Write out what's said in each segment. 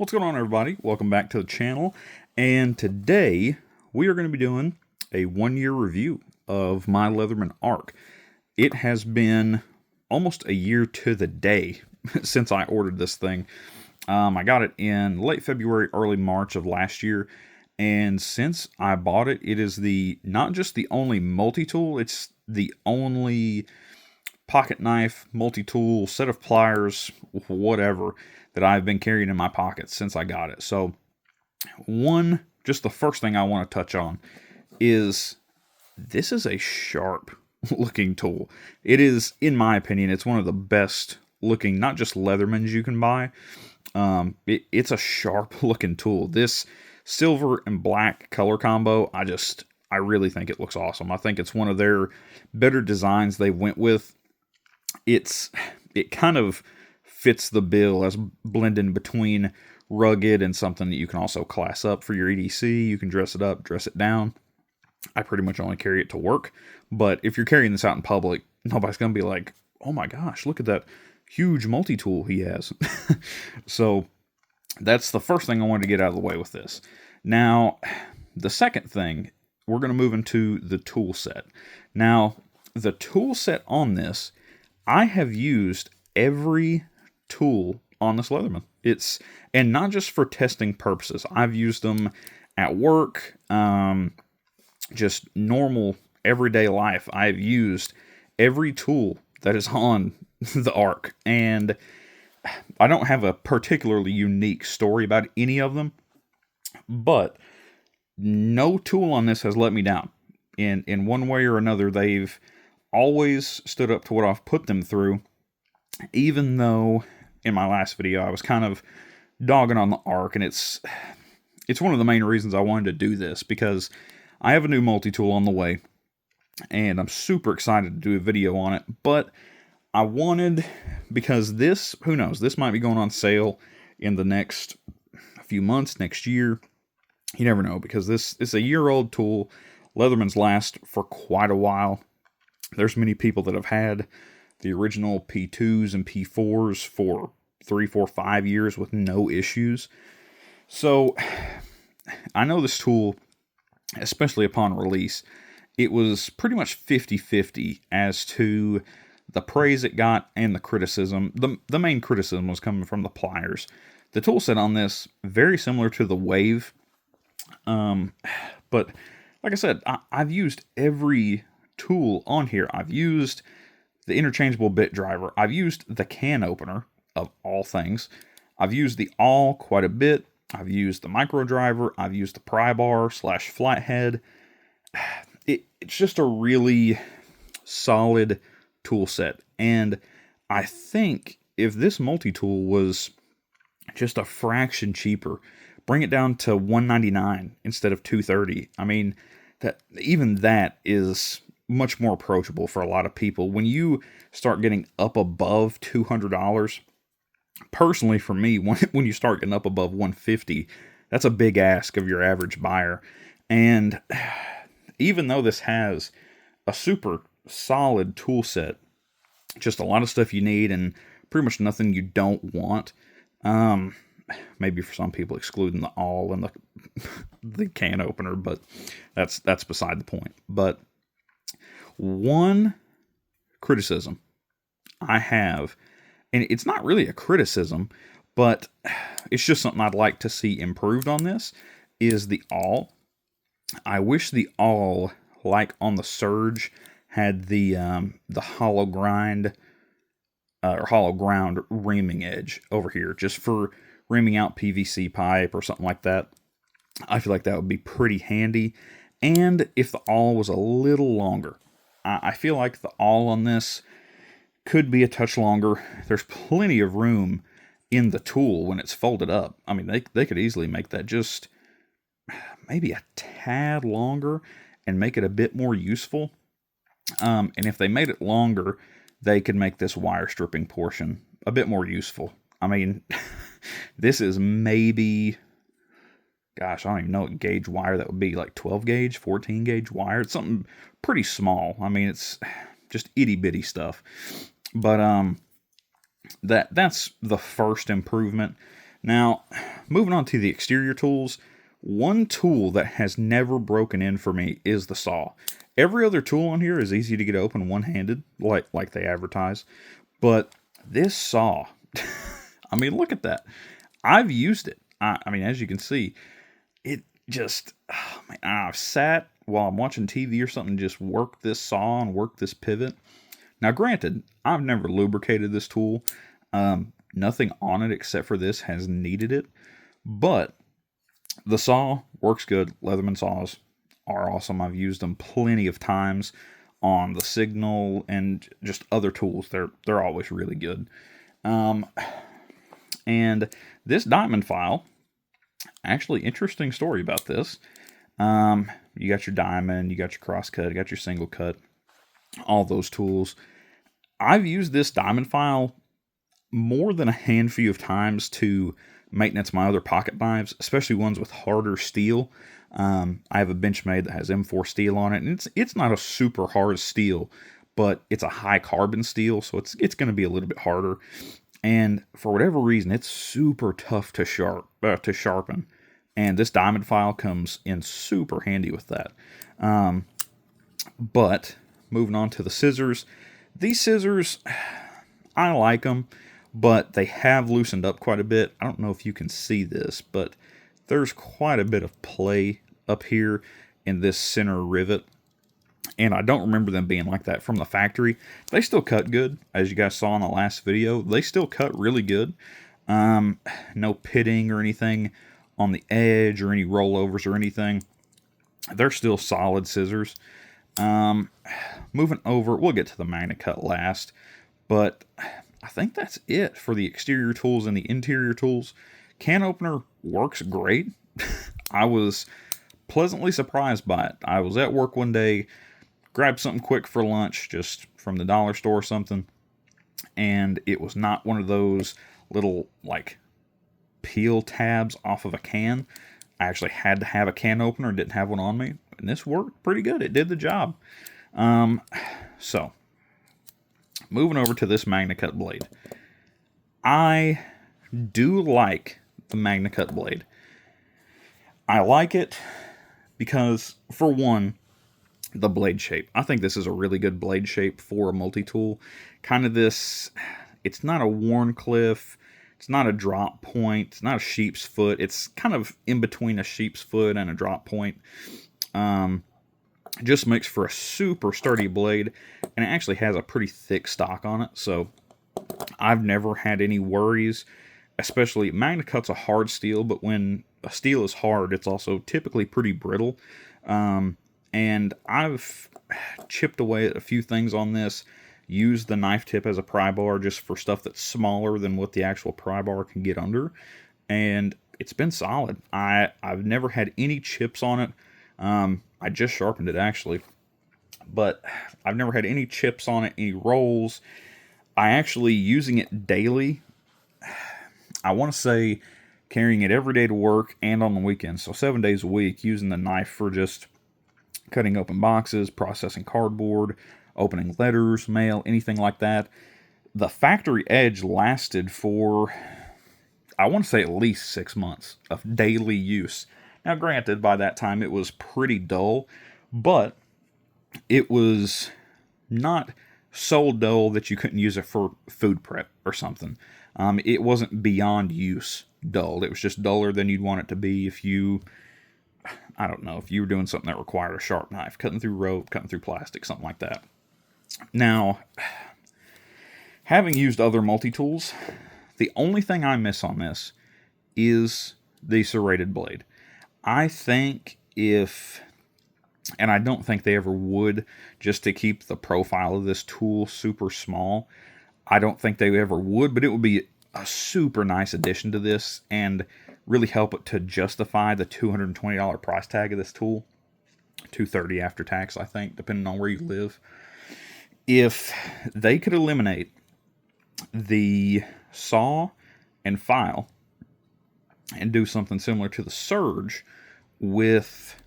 What's going on, everybody? Welcome back to the channel. And today we are going to be doing a 1-year review of my Leatherman ARC. It has been almost a year to the day since I ordered this thing. I got it in late February, early March of last year. And since I bought it, it is not just the only multi-tool, it's the only pocket knife, multi-tool, set of pliers, whatever, that I've been carrying in my pockets since I got it. So just the first thing I want to touch on is this is a sharp looking tool. It is, in my opinion, it's one of the best looking, not just Leathermans you can buy. It's a sharp looking tool. This silver and black color combo, I really think it looks awesome. I think it's one of their better designs they went with. It kind of fits the bill as blending between rugged and something that you can also class up for your EDC. You can dress it up, dress it down. I pretty much only carry it to work, but if you're carrying this out in public, nobody's going to be like, oh my gosh, look at that huge multi-tool he has. So that's the first thing I wanted to get out of the way with this. Now, the second thing, we're going to move into the tool set. Now, the tool set on this, I have used every tool on this Leatherman. And not just for testing purposes. I've used them at work, just normal everyday life. I've used every tool that is on the ARC, and I don't have a particularly unique story about any of them, but no tool on this has let me down. In one way or another, they've always stood up to what I've put them through, even though in my last video I was kind of dogging on the ARC, and it's one of the main reasons I wanted to do this, because I have a new multi-tool on the way, and I'm super excited to do a video on it, but I wanted, because this, who knows, this might be going on sale in the next few months, next year. You never know, because this is a year-old tool. Leathermans last for quite a while. There's many people that have had the original P2s and P4s for 3, 4, 5 years with no issues. So I know this tool, especially upon release, it was pretty much 50-50 as to the praise it got and the criticism. The main criticism was coming from the Pliers. The tool set on this, very similar to the Wave. But like I said, I've used every tool on here. I've used the interchangeable bit driver. I've used the can opener, of all things. I've used the awl quite a bit. I've used the micro driver. I've used the pry bar / flathead. It's just a really solid tool set. And I think if this multi-tool was just a fraction cheaper, bring it down to $199 instead of $230. I mean, even that is much more approachable for a lot of people. When you start getting up above $200, personally for me, when you start getting up above $150, that's a big ask of your average buyer. And even though this has a super solid tool set, just a lot of stuff you need and pretty much nothing you don't want, maybe for some people excluding the awl and the can opener, but that's beside the point. But one criticism I have, and it's not really a criticism, but it's just something I'd like to see improved on this, is the awl. I wish the awl, like on the Surge, had the hollow grind or hollow ground reaming edge over here, just for reaming out PVC pipe or something like that. I feel like that would be pretty handy. And if the awl was a little longer, I feel like the awl on this could be a touch longer. There's plenty of room in the tool when it's folded up. I mean, they could easily make that just maybe a tad longer and make it a bit more useful. And if they made it longer, they could make this wire stripping portion a bit more useful. I mean, this is maybe, gosh, I don't even know what gauge wire that would be, like 12 gauge, 14 gauge wire. It's something pretty small. I mean, it's just itty bitty stuff. But that's the first improvement. Now, moving on to the exterior tools, one tool that has never broken in for me is the saw. Every other tool on here is easy to get open one-handed, like they advertise. But this saw, I mean, look at that. I've used it. I mean, as you can see, it just, oh man, I've sat while I'm watching TV or something, just work this saw and work this pivot. Now, granted, I've never lubricated this tool. Nothing on it except for this has needed it. But the saw works good. Leatherman saws are awesome. I've used them plenty of times on the Signal and just other tools. They're always really good. And this diamond file, actually interesting story about this. You got your diamond, you got your cross cut, you got your single cut, all those tools. I've used this diamond file more than a handful of times to maintenance my other pocket knives, especially ones with harder steel. I have a Benchmade that has M4 steel on it, and it's not a super hard steel, but it's a high carbon steel, so it's going to be a little bit harder. And for whatever reason, it's super tough to sharpen. And this diamond file comes in super handy with that. But moving on to the scissors, these scissors, I like them, but they have loosened up quite a bit. I don't know if you can see this, but there's quite a bit of play up here in this center rivet. And I don't remember them being like that from the factory. They still cut good, as you guys saw in the last video. They still cut really good. No pitting or anything on the edge or any rollovers or anything. They're still solid scissors. Moving over, we'll get to the Magnacut last. But I think that's it for the exterior tools and the interior tools. Can opener works great. I was pleasantly surprised by it. I was at work one day, grabbed something quick for lunch, just from the dollar store or something, and it was not one of those little, like, peel tabs off of a can. I actually had to have a can opener, didn't have one on me, and this worked pretty good. It did the job. So, moving over to this Magnacut blade. I do like the Magnacut blade. I like it because, for one, the blade shape. I think this is a really good blade shape for a multi-tool. Kind of this, it's not a Wharncliffe, it's not a drop point, it's not a sheep's foot. It's kind of in between a sheep's foot and a drop point. Just makes for a super sturdy blade, and it actually has a pretty thick stock on it, so I've never had any worries. Especially, Magnacut's a hard steel, but when a steel is hard, it's also typically pretty brittle. And I've chipped away at a few things on this, used the knife tip as a pry bar just for stuff that's smaller than what the actual pry bar can get under, and it's been solid. I've never had any chips on it. I just sharpened it, actually, but I've never had any chips on it, any rolls. I actually, using it daily, I want to say carrying it every day to work and on the weekends, so 7 days a week, using the knife for just cutting open boxes, processing cardboard, opening letters, mail, anything like that. The factory edge lasted for, I want to say, at least 6 months of daily use. Now, granted, by that time it was pretty dull, but it was not so dull that you couldn't use it for food prep or something. It wasn't beyond use dull. It was just duller than you'd want it to be if you, I don't know, if you were doing something that required a sharp knife, cutting through rope, cutting through plastic, something like that. Now, having used other multi-tools, the only thing I miss on this is the serrated blade. I think if, and I don't think they ever would, just to keep the profile of this tool super small, I don't think they ever would, but it would be a super nice addition to this and really help it to justify the $220 price tag of this tool. $230 after tax, I think, depending on where you live. If they could eliminate the saw and file and do something similar to the Surge with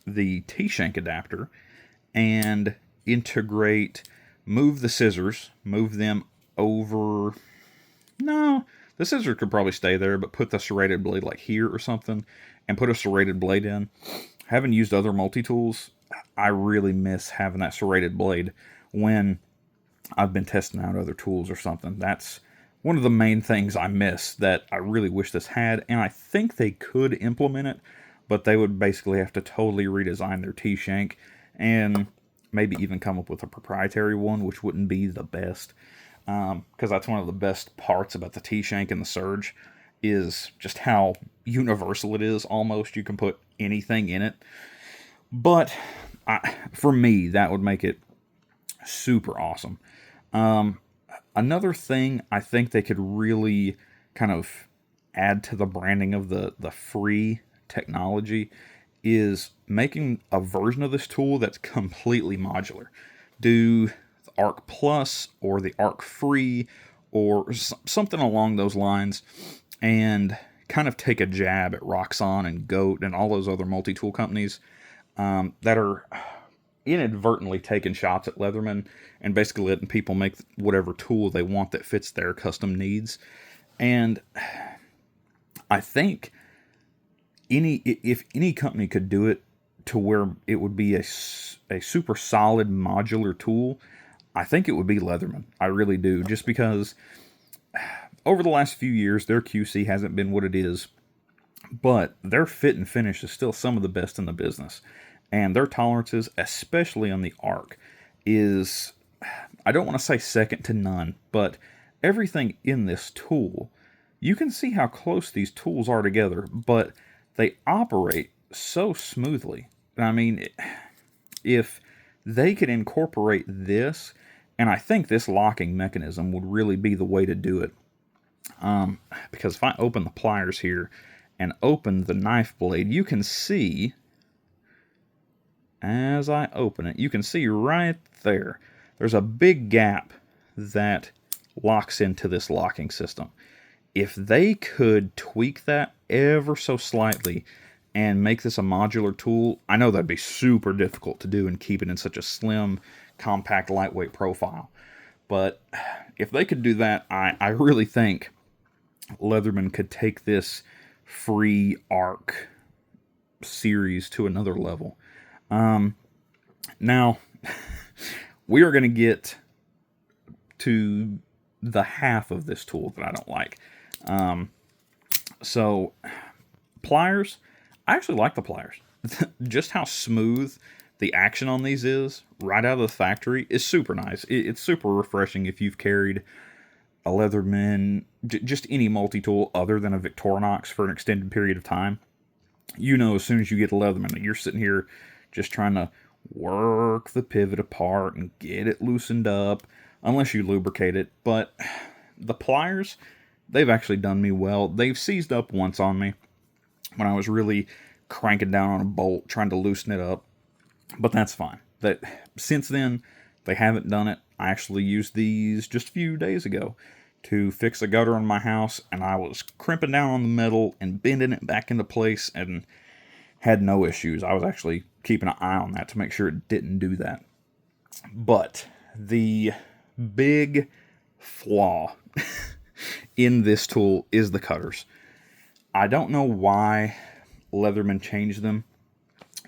the T-shank adapter and integrate, move the scissors, move them over, no, The scissors could probably stay there, but put the serrated blade like here or something, and put a serrated blade in. Having used other multi-tools, I really miss having that serrated blade when I've been testing out other tools or something. That's one of the main things I miss that I really wish this had, and I think they could implement it, but they would basically have to totally redesign their T-shank and maybe even come up with a proprietary one, which wouldn't be the best. Because that's one of the best parts about the T-shank and the Surge is just how universal it is almost. You can put anything in it. But for me, that would make it super awesome. Another thing I think they could really kind of add to the branding of the free technology is making a version of this tool that's completely modular. Do the Arc Plus or the Arc Free or something along those lines, and kind of take a jab at Roxxon and Goat and all those other multi-tool companies that are inadvertently taking shots at Leatherman and basically letting people make whatever tool they want that fits their custom needs. And I think if any company could do it to where it would be a super solid modular tool, I think it would be Leatherman. I really do. Just because over the last few years, their QC hasn't been what it is, but their fit and finish is still some of the best in the business. And their tolerances, especially on the Arc, is, I don't want to say second to none, but everything in this tool, you can see how close these tools are together, but they operate so smoothly. I mean, if they could incorporate this, and I think this locking mechanism would really be the way to do it. Because if I open the pliers here and open the knife blade, you can see, as I open it, you can see right there, there's a big gap that locks into this locking system. If they could tweak that ever so slightly and make this a modular tool, I know that'd be super difficult to do and keep it in such a slim, compact, lightweight profile. But if they could do that, I really think Leatherman could take this free Arc series to another level. Now, we are going to get to the half of this tool that I don't like. So, pliers, I actually like the pliers. Just how smooth the action on these is right out of the factory is super nice. It's super refreshing if you've carried a Leatherman, just any multi-tool other than a Victorinox for an extended period of time. You know, as soon as you get a Leatherman, you're sitting here just trying to work the pivot apart and get it loosened up, unless you lubricate it. But the pliers, they've actually done me well. They've seized up once on me when I was really cranking down on a bolt, trying to loosen it up. But that's fine. That since then, they haven't done it. I actually used these just a few days ago to fix a gutter in my house, and I was crimping down on the metal and bending it back into place and had no issues. I was actually keeping an eye on that to make sure it didn't do that. But the big flaw in this tool is the cutters. I don't know why Leatherman changed them.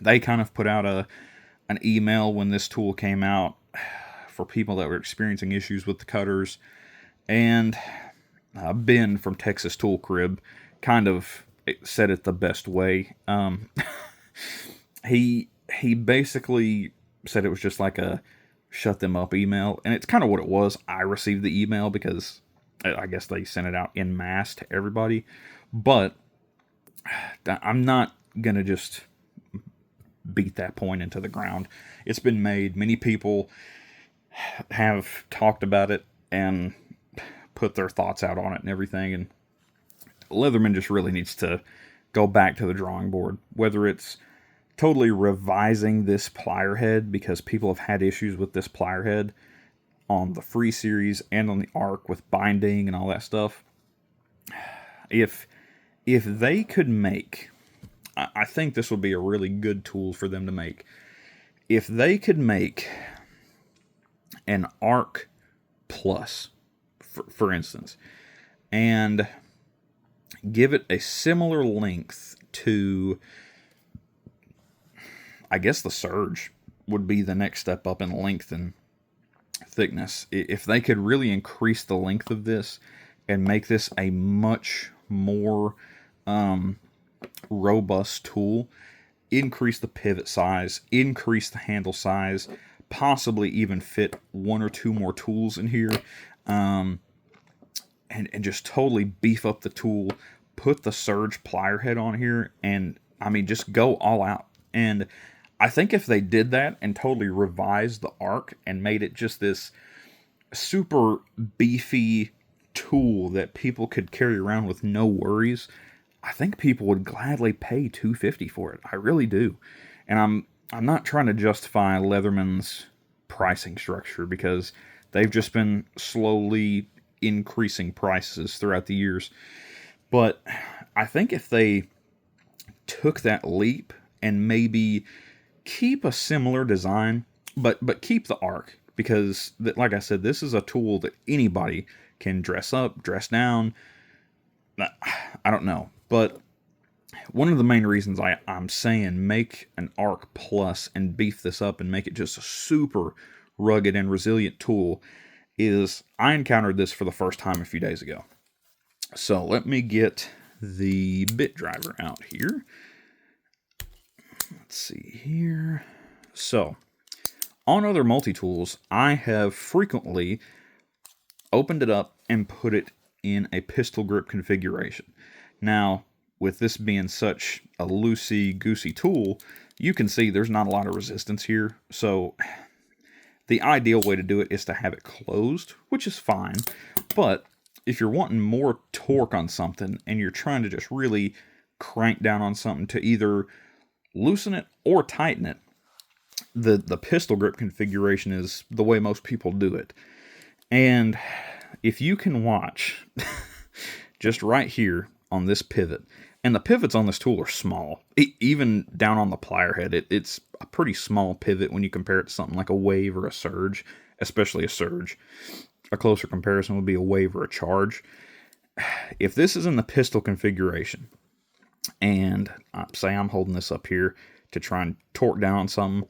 They kind of put out an email when this tool came out for people that were experiencing issues with the cutters. And Ben from Texas Tool Crib kind of said it the best way. He basically said it was just like a shut them up email. And it's kind of what it was. I received the email because I guess they sent it out en masse to everybody. But I'm not going to just beat that point into the ground. It's been made. Many people have talked about it and put their thoughts out on it and everything. And Leatherman just really needs to go back to the drawing board. Whether it's totally revising this plier head, because people have had issues with this plier head on the Free series and on the Arc with binding and all that stuff. If they could make, I think this would be a really good tool for them to make. If they could make an Arc Plus, for instance, and give it a similar length to, I guess the Surge would be the next step up in length and thickness. If they could really increase the length of this and make this a much more robust tool, increase the pivot size, increase the handle size, possibly even fit one or two more tools in here, and just totally beef up the tool, put the Surge plier head on here, and I mean, just go all out. And I think if they did that and totally revised the Arc and made it just this super beefy tool that people could carry around with no worries, I think people would gladly pay $250 for it. I really do. And I'm not trying to justify Leatherman's pricing structure, because they've just been slowly increasing prices throughout the years. But I think if they took that leap and maybe keep a similar design, but keep the Arc, because like I said, this is a tool that anybody can dress up, dress down. I don't know. But one of the main reasons I'm saying make an Arc Plus and beef this up and make it just a super rugged and resilient tool is I encountered this for the first time a few days ago. So let me get the bit driver out here. Let's see here. So on other multi-tools, I have frequently opened it up and put it in a pistol grip configuration. Now, with this being such a loosey-goosey tool, you can see there's not a lot of resistance here. So the ideal way to do it is to have it closed, which is fine. But if you're wanting more torque on something and you're trying to just really crank down on something to either loosen it or tighten it, the pistol grip configuration is the way most people do it. And if you can watch just right here on this pivot, and the pivots on this tool are small, even down on the plier head, it's a pretty small pivot when you compare it to something like a Wave or a Surge, especially a Surge. A closer comparison would be a Wave or a Charge. If this is in the pistol configuration, and say I'm holding this up here to try and torque down on something,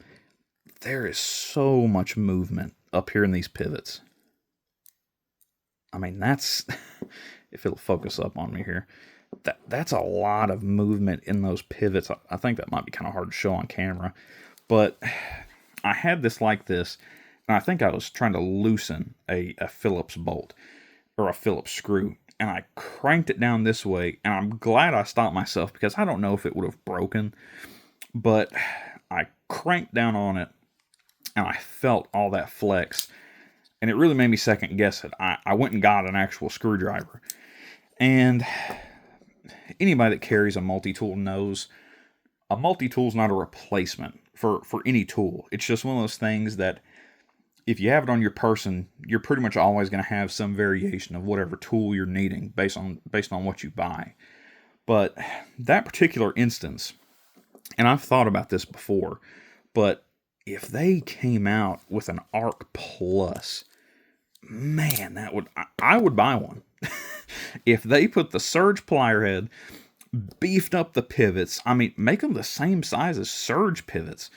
there is so much movement up here in these pivots. I mean, that's, if it'll focus up on me here, that's a lot of movement in those pivots. I think that might be kind of hard to show on camera, but I had this like this, and I think I was trying to loosen a Phillips bolt or a Phillips screw, and I cranked it down this way, and I'm glad I stopped myself, because I don't know if it would have broken, but I cranked down on it, and I felt all that flex, and it really made me second guess it. I went and got an actual screwdriver, and anybody that carries a multi-tool knows a multi-tool is not a replacement for any tool. It's just one of those things that if you have it on your person, you're pretty much always going to have some variation of whatever tool you're needing based on what you buy. But that particular instance, and I've thought about this before, but if they came out with an Arc Plus, man, I would buy one. If they put the Surge plier head, beefed up the pivots, I mean, make them the same size as Surge pivots,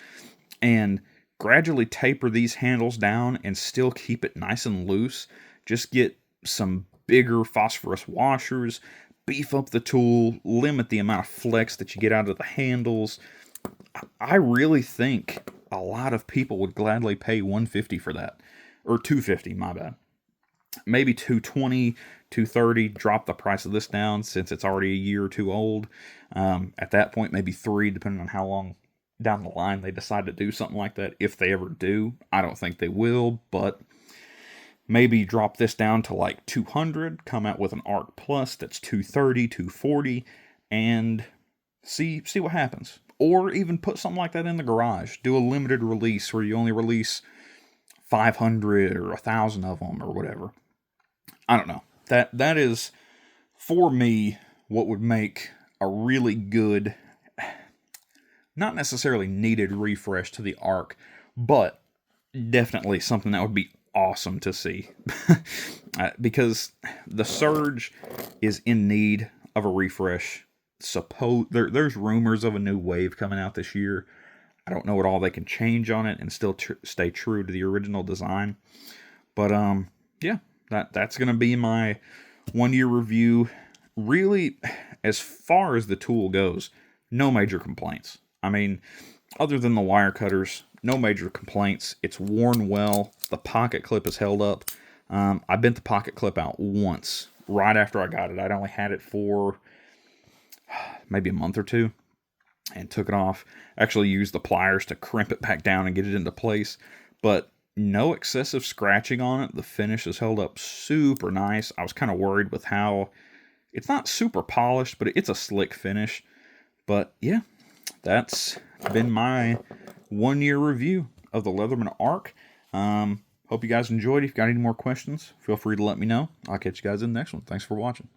and gradually taper these handles down and still keep it nice and loose. Just get some bigger phosphorus washers, beef up the tool, limit the amount of flex that you get out of the handles. I really think a lot of people would gladly pay $150 for that. Or $250, my bad. Maybe $220, $230, drop the price of this down since it's already a year or two old. At that point, maybe $3, depending on how long down the line they decide to do something like that. If they ever do, I don't think they will, but maybe drop this down to like $200, come out with an Arc Plus that's $230, $240, and see what happens. Or even put something like that in the garage. Do a limited release where you only release 500 or 1,000 of them or whatever. I don't know. That is, for me, what would make a really good, not necessarily needed refresh to the Arc, but definitely something that would be awesome to see. Because the Surge is in need of a refresh. There's rumors of a new wave coming out this year. I don't know what all they can change on it and still stay true to the original design. But yeah, that's gonna be my 1 year review. Really, as far as the tool goes, no major complaints. I mean, other than the wire cutters, no major complaints. It's worn well. The pocket clip is held up. I bent the pocket clip out once right after I got it. I'd only had it for maybe a month or two and took it off. Actually used the pliers to crimp it back down and get it into place. But no excessive scratching on it. The finish is held up super nice. I was kind of worried with how it's not super polished, but it's a slick finish. But yeah, that's been my 1 year review of the Leatherman Arc. Hope you guys enjoyed. If you got any more questions, feel free to let me know. I'll catch you guys in the next one. Thanks for watching.